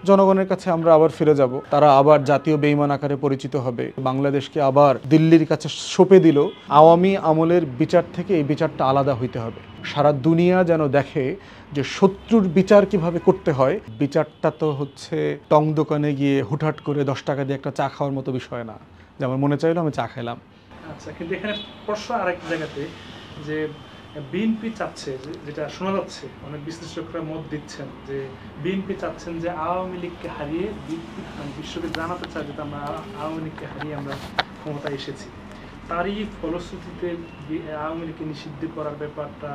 জনগণের কাছে আমরা আবার ফিরে যাব, তারা আবার জাতীয় বেঈমান আকারে পরিচিত হবে, বাংলাদেশকে আবার দিল্লির কাছে সঁপে দিল। আওয়ামী আমলের বিচার থেকে এই বিচারটা আলাদা হইতে হবে। সারা দুনিয়া যেন দেখে যে শত্রুর বিচার কিভাবে করতে হয়। বিচারটা তো হচ্ছে টং দোকানে গিয়ে হুটহাট করে 10 টাকা দিয়ে একটা চা খাওয়ার মতো বিষয় না, যেমন মনে চাইলো আমি চা খেলাম। আচ্ছা, কিন্তু এখানে প্রশ্ন আরেক জায়গাতে যে বিএনপি চাচ্ছে, যেটা শোনা যাচ্ছে, অনেক বিশ্লেষকরা মত দিচ্ছেন যে বিএনপি চাচ্ছেন যে আওয়ামী লীগকে হারিয়ে বিশ্বকে জানাতে চায় যে আমরা আওয়ামী লীগকে হারিয়ে আমরা ক্ষমতায় এসেছি। তারই ফলশ্রুতিতে আওয়ামী লীগকে নিষিদ্ধ করার ব্যাপারটা,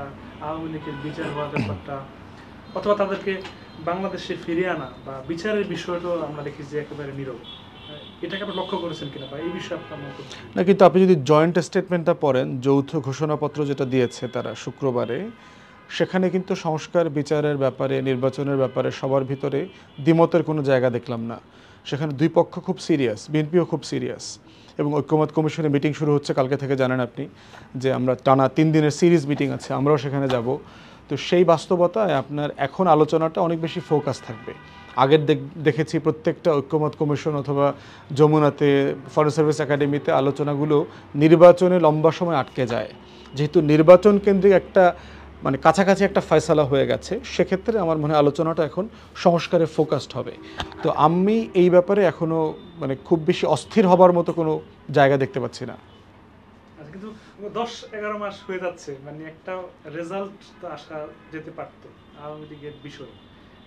আওয়ামী লীগের বিচার হওয়ার ব্যাপারটা, অথবা তাদেরকে বাংলাদেশে ফিরিয়ে আনা বা বিচারের বিষয়টাও আমরা দেখি যে একেবারে নীরব। এটাকে আপনি লক্ষ্য করেছেন কিনা বা এই বিষয়ে আপনার মত? না, কিন্তু আপনি যদি জয়েন্ট স্টেটমেন্টটা পড়েন, যৌথ ঘোষণাপত্র যেটা দিয়েছে তারা শুক্রবারে, সেখানে কিন্তু সংস্কার বিচারের ব্যাপারে, নির্বাচনের ব্যাপারে সবার ভিতরে দ্বিমতের কোনো জায়গা দেখলাম না। সেখানে দুই পক্ষ খুব সিরিয়াস, বিএনপিও খুব সিরিয়াস, এবং ঐক্যমত কমিশনের মিটিং শুরু হচ্ছে কালকে থেকে, জানেন আপনি যে আমরা টানা 3 দিনের সিরিজ মিটিং আছে, আমরাও সেখানে যাব। তো সেই বাস্তবতায় আপনার এখন আলোচনাটা অনেক বেশি ফোকাস থাকবে। আগের দেখেছি প্রত্যেকটা ঐক্যমত কমিশন অথবা যমুনাতে, ফরেন সার্ভিস একাডেমিতে আলোচনাগুলো নির্বাচনে লম্বা সময় আটকে যায়। যেহেতু নির্বাচন কেন্দ্রিক একটা মানে কাছাকাছি একটা ফয়সালা হয়ে গেছে, সেক্ষেত্রে আমার মনে হয় আলোচনাটা এখন সংস্কারে ফোকাসড হবে। তো আমি এই ব্যাপারে এখনও মানে খুব বেশি অস্থির হবার মতো কোনো জায়গা দেখতে পাচ্ছি না। কিন্তু 10-11 মাস হয়ে যাচ্ছে, মানে একটা রেজাল্ট তো আসা যেতে পারত আওয়ামী লীগের বিষয়।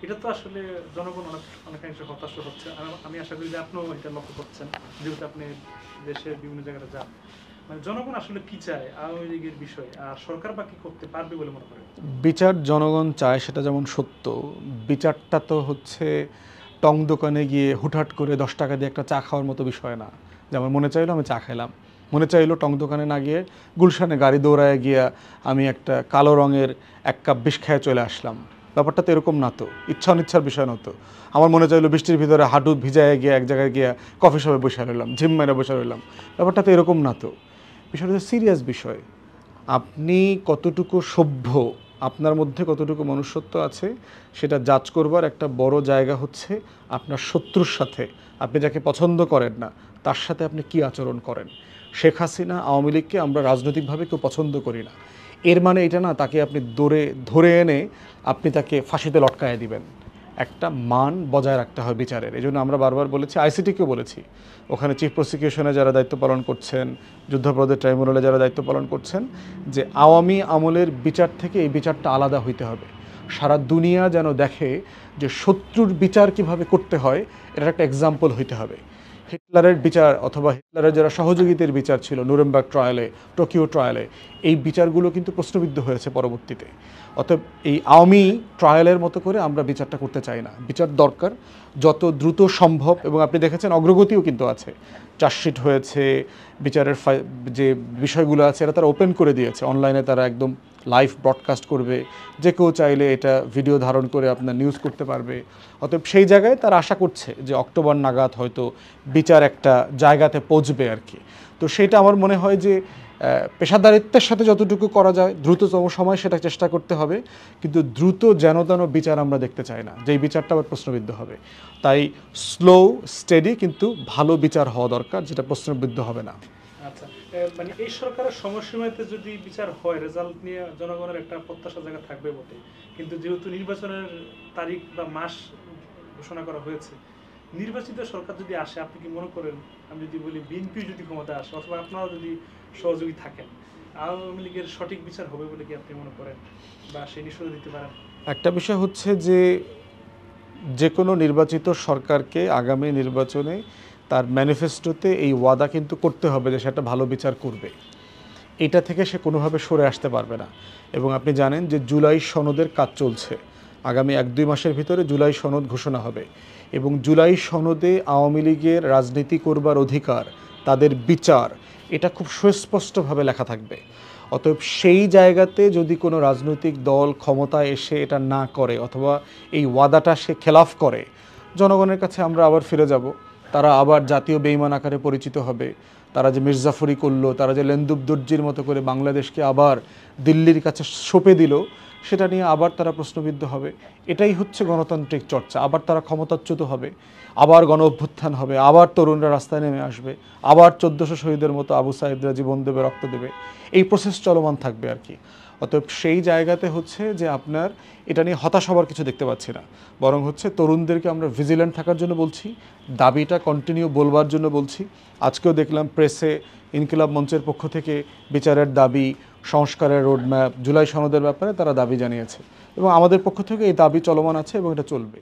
এটা তো আসলে জনগণ অনেকাংশে হতাশ হচ্ছে। আমি আশা করি যে আপনিও এটা লক্ষ্য করছেন, যেহেতু আপনি দেশের বিভিন্ন জায়গাতে যান। মানে জনগণ আসলে কি চায় আওয়ামী লীগের বিষয়, আর সরকার বা কি করতে পারবে বলে মনে করেন? বিচার জনগণ চায়, সেটা যেমন সত্য। বিচারটা তো হচ্ছে টং দোকানে গিয়ে হুটহাট করে 10 টাকা দিয়ে একটা চা খাওয়ার মতো বিষয় না, যেমন মনে চাইলো আমি চা খেলাম। মনে চাইলো টং দোকানে না গিয়ে গুলশানে গাড়ি দৌড়ায় গিয়া আমি একটা কালো রঙের 1 কাপ বিষ খেয়ে চলে আসলাম। ব্যাপারটা তো এরকম না, তো ইচ্ছা অনিচ্ছার বিষয় না তো। আমার মনে চাইলো বৃষ্টির ভিতরে হাঁটু ভিজায় গিয়ে এক জায়গায় গিয়া কফি শপে বসে রইলাম, ঝিম মেরে বসে রইলাম। ব্যাপারটা তো এরকম না তো। বিষয়টা তো সিরিয়াস বিষয়। আপনি কতটুকু সভ্য, আপনার মধ্যে কতটুকু মনুষ্যত্ব আছে, সেটা জাজ করবার একটা বড় জায়গা হচ্ছে আপনার শত্রুর সাথে, আপনি যাকে পছন্দ করেন না তার সাথে আপনি কি আচরণ করেন। শেখ হাসিনা, আওয়ামী লীগকে আমরা রাজনৈতিকভাবে কেউ পছন্দ করি না, এর মানে এটা না তাকে আপনি ধরে এনে আপনি তাকে ফাঁসিতে লটকায় দিবেন। একটা মান বজায় রাখতে হয় বিচারের। এই জন্য আমরা বারবার বলেছি, আইসিটিকেও বলেছি, ওখানে চিফ প্রসিকিউশনে যারা দায়িত্ব পালন করছেন, যুদ্ধাপরাধের ট্রাইব্যুনালে যারা দায়িত্ব পালন করছেন, যে আওয়ামী আমলের বিচার থেকে এই বিচারটা আলাদা হইতে হবে। সারা দুনিয়া যেন দেখে যে শত্রুর বিচার কিভাবে করতে হয়, এটার একটা এক্সাম্পল হইতে হবে। হিটলারের বিচার অথবা হিটলারের যারা সহযোগীদের বিচার ছিল নুরেমবার্গ ট্রায়ালে, টোকিও ট্রায়ালে, এই বিচারগুলো কিন্তু প্রশ্নবিদ্ধ হয়েছে পরবর্তীতে। অতএব এই আওয়ামী ট্রায়ালের মতো করে আমরা বিচারটা করতে চাই না। বিচার দরকার যত দ্রুত সম্ভব, এবং আপনি দেখেছেন অগ্রগতিও কিন্তু আছে। চার্জশিট হয়েছে, বিচারের যে বিষয়গুলো আছে এটা তারা ওপেন করে দিয়েছে, অনলাইনে তারা একদম লাইভ ব্রডকাস্ট করবে, যে কেউ চাইলে এটা ভিডিও ধারণ করে আপনার নিউজ করতে পারবে। অতএব সেই জায়গায় তারা আশা করছে যে অক্টোবর নাগাদ হয়তো বিচার একটা জায়গাতে পৌঁছবে আর কি। তো সেটা আমার মনে হয় যে পেশাদারিত্বের সাথে যতটুকু করা যায় দ্রুততম সময় সেটা চেষ্টা করতে হবে, কিন্তু দ্রুত যেন বিচার আমরা দেখতে চাই না, যেই বিচারটা আবার প্রশ্নবিদ্ধ হবে। তাই স্লো স্টেডি কিন্তু ভালো বিচার হওয়া দরকার, যেটা প্রশ্নবিদ্ধ হবে না। আচ্ছা, মানে এই সরকারের সময়সীমাতে যদি বিচার হয়, রেজাল্ট নিয়ে জনগণের একটা প্রত্যাশা জায়গা থাকবে বটে, কিন্তু যেহেতু নির্বাচনের তারিখ বা মাস ঘোষণা করা হয়েছে, নির্বাচিত সরকার যদি আসে, আপনি কি মনে করেন, আমি যদি বলি বিএনপি যদি ক্ষমতা আসে অথবা আপনারা যদি সহযোগী থাকেন, আওয়ামী লীগের সঠিক বিচার হবে বলে কি আপনি মনে করেন বা সেই নিশ্চয়তা দিতে পারেন? একটা বিষয় হচ্ছে যে কোনো নির্বাচিত সরকারকে আগামী নির্বাচনে তার ম্যানিফেস্টোতে এই ওয়াদা কিন্তু করতে হবে যে সেটা ভালো বিচার করবে। এটা থেকে সে কোনোভাবে সরে আসতে পারবে না। এবং আপনি জানেন যে জুলাই সনদের কাজ চলছে, আগামী 1-2 মাসের ভিতরে জুলাই সনদ ঘোষণা হবে, এবং জুলাই সনদে আওয়ামী লীগের রাজনীতি করবার অধিকার, তাদের বিচার, এটা খুব সুস্পষ্টভাবে লেখা থাকবে। অতএব সেই জায়গাতে যদি কোনো রাজনৈতিক দল ক্ষমতায় এসে এটা না করে অথবা এই ওয়াদাটা সে খেলাফ করে, জনগণের কাছে আমরা আবার ফিরে যাব, তারা আবার জাতীয় বেঈমান আকারে পরিচিত হবে। তারা যে মির্জাফরি করলো, তারা যে লেন্দুব দর্জির মতো করে বাংলাদেশকে আবার দিল্লির কাছে সঁপে দিল, সেটা নিয়ে আবার তারা প্রশ্নবিদ্ধ হবে। এটাই হচ্ছে গণতান্ত্রিক চর্চা। আবার তারা ক্ষমতাচ্যুত হবে, আবার গণ অভ্যুত্থান হবে, আবার তরুণরা রাস্তায় নেমে আসবে, আবার 1400 শহীদের মতো আবু সাইদরা জীবন দেবে, রক্ত দেবে। এই প্রসেস চলমান থাকবে আর কি। অতএব সেই জায়গাতে হচ্ছে যে আপনার এটা নিয়ে হতাশ হবার কিছু দেখতে পাচ্ছি না, বরং হচ্ছে তরুণদেরকে আমরা ভিজিল্যান্ট থাকার জন্য বলছি, দাবিটা কন্টিনিউ বলবার জন্য বলছি। আজকেও দেখলাম প্রেসে ইনকিলাব মঞ্চের পক্ষ থেকে বিচারের দাবি, সংস্কারের রোডম্যাপ, জুলাই সনদের ব্যাপারে তারা দাবি জানিয়েছে এবং আমাদের পক্ষ থেকে এই দাবি চলমান আছে এবং এটা চলবে।